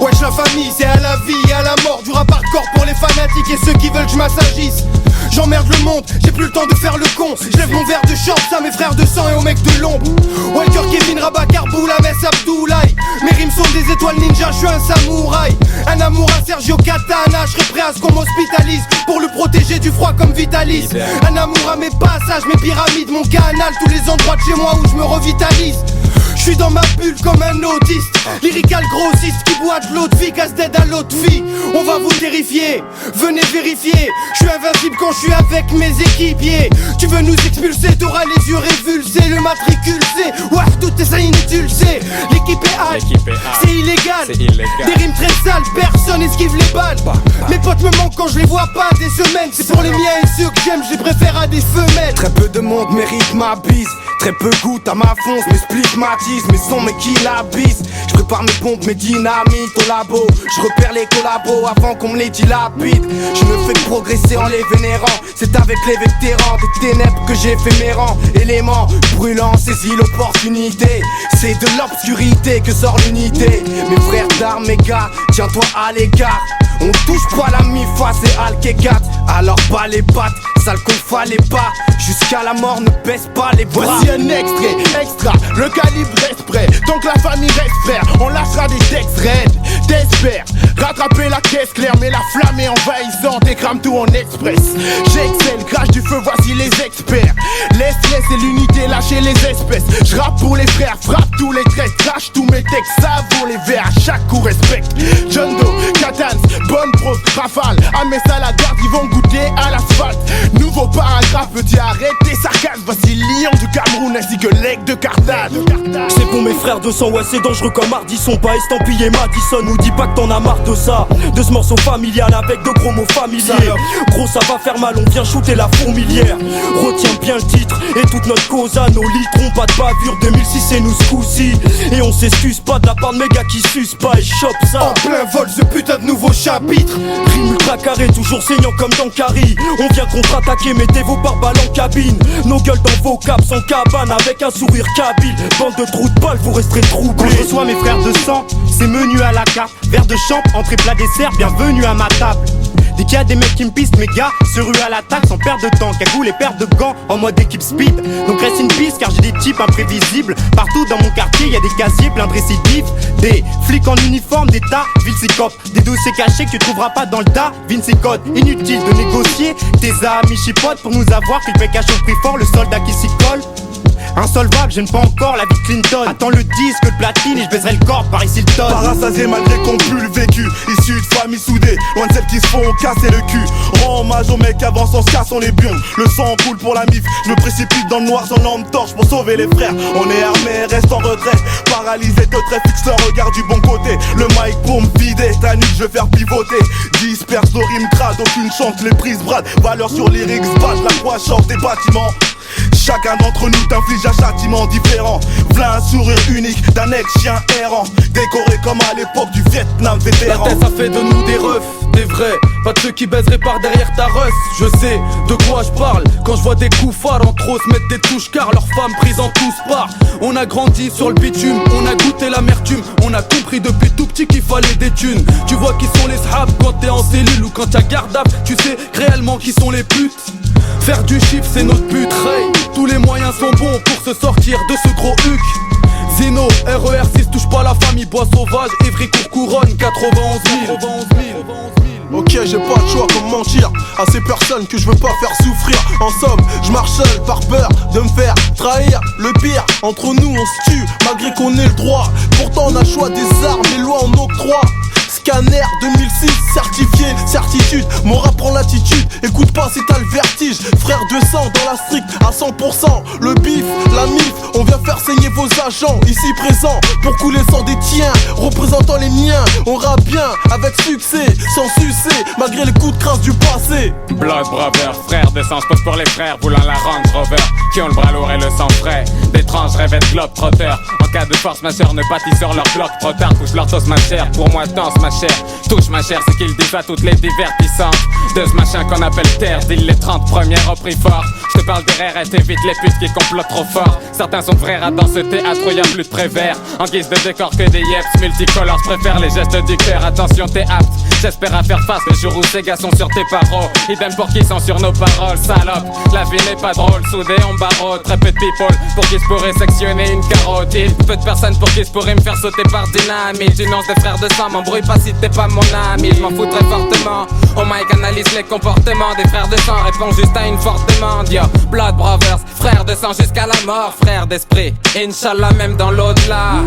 Wesh la famille, c'est à la vie et à la mort. Du rap hardcore pour les fanatiques et ceux qui veulent que je m'assagisse. J'emmerde le monde, j'ai plus le temps de faire le con. Je lève mon verre de chance à mes frères de sang et aux mecs de l'ombre. Walker, Kevin, Rabat, Karboula, Mess, Abdoulaye. Mes rimes sont des étoiles ninja, je suis un samouraï. Un amour à Sergio Katana, je serai prêt à ce qu'on m'hospitalise pour le protéger du froid comme Vitalis. Un amour à mes passages, mes pyramides, mon canal, tous les endroits de chez moi où je me revitalise. Je suis dans ma bulle comme un autiste, lyrical grossiste qui boit de l'eau de vie, casse d'aide à l'autre fille. On va vous terrifier, venez vérifier. Je suis invincible quand je suis avec mes équipiers. Tu veux nous expulser, t'auras les yeux révulsés, le matricule c'est ouah, tout est ça inutile, c'est l'équipe est hard, c'est illégal. Des rimes très sales, personne esquive les balles. Mes potes me manquent quand je les vois pas des semaines. C'est pour les miens et ceux que j'aime, je les préfère à des femelles. Très peu de monde mérite ma bise, très peu goûte à ma fonce, mes splits m'attisent, mes sons mais qui la bise. Je prépare mes pompes, mes dynamites au labo. Je repère les collabos avant qu'on me les dilapide. Je me fais progresser en les vénérant. C'est avec les vétérans des ténèbres que j'ai fait mes rangs. Éléments brûlants, saisis l'opportunité. C'est de l'obscurité que sort l'unité. Mes frères d'armes, mes gars, tiens-toi à l'écart. On touche pas la mi-face et Alkegat. Alors pas les pattes, sale qu'on fallait pas. Jusqu'à la mort ne baisse pas les bras. Voici un extrait, extra, le calibre reste prêt. Tant que la famille reste frère, on lâchera des textes raides. T'espères rattraper la caisse claire, mais la flamme est envahissante et crame tout en express. J'excelle, crache du feu, voici les experts. Laisse et l'unité, lâcher les espèces. Je rappe pour les frères, frappe tous les traits. Crache tous mes textes, savoure les vers, à chaque coup respecte. John Doe, Katans, bonne prof, rafale. Amès à la garde, ils vont goûter à l'asphalte. Nouveau paragraphe, petit arrêter sarcasme. Voici Lion du Cameroun ainsi que l'aigle de Carthage. C'est pour mes frères de sang, ouais c'est dangereux comme Ardisson. Pas estampillé Madison, nous dis pas que t'en as marre de ça. De ce morceau familial avec de gros mots familiers. Gros ça va faire mal, on vient shooter la fourmilière. Retiens bien le titre et toute notre cause à nos litrons. Pas de bavure, 2006 c'est nous ce coup-ci. Et on s'excuse pas de la part de mes gars qui sucent pas et chopent ça. En plein vol ce putain de nouveau chapitre. Rime ultra carré, toujours saignant comme dans Carrie. On vient contre-attaquer, mettez vos pare-balles en cabine. Nos gueules dans vos caps en cabane avec un sourire kabyle. Bande de trous de balles, vous resterez troublés. Quand je reçois mes frères de sang, c'est menu à la carte. Verre de champ, entrée plat dessert, bienvenue à ma table. Dès qu'il y a des mecs qui me pistent, mes gars se ruent à l'attaque sans perdre de temps. Cagoule et paire de gants en mode équipe speed. Donc reste une piste car j'ai des types imprévisibles. Partout dans mon quartier, y a des casiers pleins de récidives. Des flics en uniforme d'état, Vilsicop. Des dossiers cachés que tu trouveras pas dans le tas, Vinci Code. Inutile de négocier, tes amis chipotent pour nous avoir. Qu'ils paient cash au prix fort, le soldat qui s'y colle. Insolvable, j'aime pas encore la vie de Clinton. Attends le disque de platine et je baiserai le corps Paris Hilton. Parasasié malgré qu'on pue le vécu. Issu de familles soudées, loin de celles qui se font casser le cul. Rends hommage aux mecs avant sans se cassant les bions. Le sang coule pour la mif, je me précipite dans le noir sans lampe torche pour sauver les frères. On est armé, reste en retrait. Paralysé de trait, fixe le regard du bon côté. Le mic pour me vider, ta nuque je vais faire pivoter. Disperse nos rimes crades, aucune chance, les prises brades. Valeur sur lyrics, bâche la croissance des bâtiments. Chacun d'entre nous t'inflige un châtiment différent. V'là un sourire unique d'un ex-chien errant. Décoré comme à l'époque du Vietnam vétéran. La tête ça fait de nous des refs, des vrais. Pas de ceux qui baiseraient par derrière ta russe. Je sais de quoi je parle quand je vois des coups phares en trop se mettre des touches car leurs femmes prises en tous parts. On a grandi sur le bitume, on a goûté l'amertume. On a compris depuis tout petit qu'il fallait des thunes. Tu vois qui sont les shabs quand t'es en cellule ou quand t'as gardable. Tu sais réellement qui sont les putes. Faire du chiffre c'est notre but. Hey, tous les moyens sont bons pour se sortir de ce gros huc. Zeno, RER6, touche pas la famille, bois sauvage, Évry Courcouronne, 91 000. Ok, j'ai pas le choix comme mentir à ces personnes que je veux pas faire souffrir. En somme, je marche seul par peur de me faire trahir. Le pire, entre nous on se tue malgré qu'on ait le droit. Pourtant on a le choix des armes, les lois en octroient. Ce Scanner 2006, certifié, certitude. Mon rap prend l'attitude, écoute pas si t'as le vertige. Frère de sang dans la stricte à 100%. Le bif, la mif, on vient faire saigner vos agents. Ici présents pour couler le sang des tiens, représentant les miens. On rappe bien, avec succès, sans sucer, malgré les coups de crasse du passé. Blood Brother, frère de sang, j'pose pour les frères voulant la Range Rover, qui ont le bras lourd et le sang frais. D'étranges rêves de globetrotter. En cas de force, ma soeur ne pâtit sur leur bloc. Trop tard, touche leur sauce ma chère. Pour moi, danse ma chère, touche ma chère, c'est qu'ils disent à toutes les divertissantes. De ce machin qu'on appelle terre, deal les 30 premières au prix fort. Je te parle derrière et t'évites les putes qui complotent trop fort. Certains sont frères dans ce théâtre où y'a plus de prévert. En guise de décor que des yeps multicolores, préfère les gestes du cœur. Attention, t'es apte, j'espère à faire face le jour où ces gars sont sur tes paroles. Idem pour qui sont sur nos paroles, salope. La vie n'est pas drôle, soudé on barreau. Très peu de people pour qui se pourrait sectionner une carotide. Peu de personnes pour qui se pourrait me faire sauter par dynamite. J'énonce des frères de sang, m'embrouille pas si t'es pas mon ami. Je m'en fous très fortement. Oh Mike analyse les comportements des frères de sang, répond juste à une forte demande. Yo, Blood Brothers, frères de sang jusqu'à la mort, frères d'esprit. Inch'Allah même dans l'au-delà.